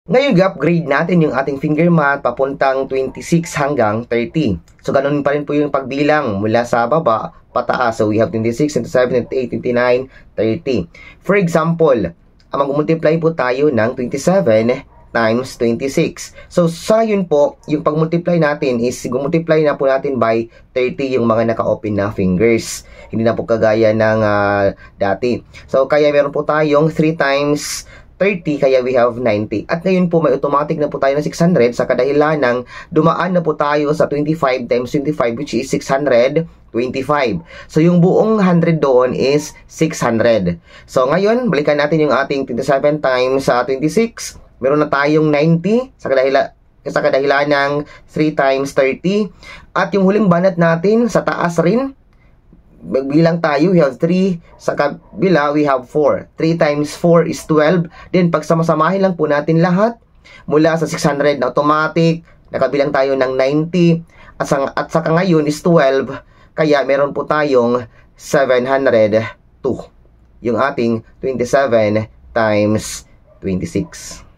Ngayon, i-upgrade natin yung ating finger math papuntang 26 hanggang 30. So, ganun pa rin po yung pagbilang mula sa baba pataas. So, we have 26, 27, 28, 29, 30. For example, mag-multiply po tayo ng 27 times 26. So, sa yun po, yung pag-multiply natin is, multiply na po natin by 30 yung mga naka-open na fingers. Hindi na po kagaya ng dati. So, kaya meron po tayong 3 times 30, kaya we have 90. At ngayon po, may automatic na po tayo na 600 sa kadahilan ng dumaan na po tayo sa 25 times 25, which is 625. So, yung buong 100 doon is 600. So, ngayon, balikan natin yung ating 27 times 26. Meron na tayong 90 sa kadahilan ng 3 times 30. At yung huling banat natin sa taas rin, magbilang tayo, we have 3. Sa kabila, we have 4. 3 times 4 is 12. Then, pag samasamahin lang po natin lahat, mula sa 600 na automatic, nakabilang tayo ng 90. At saka ngayon is 12. Kaya, meron po tayong 702. Yung ating 27 times 26.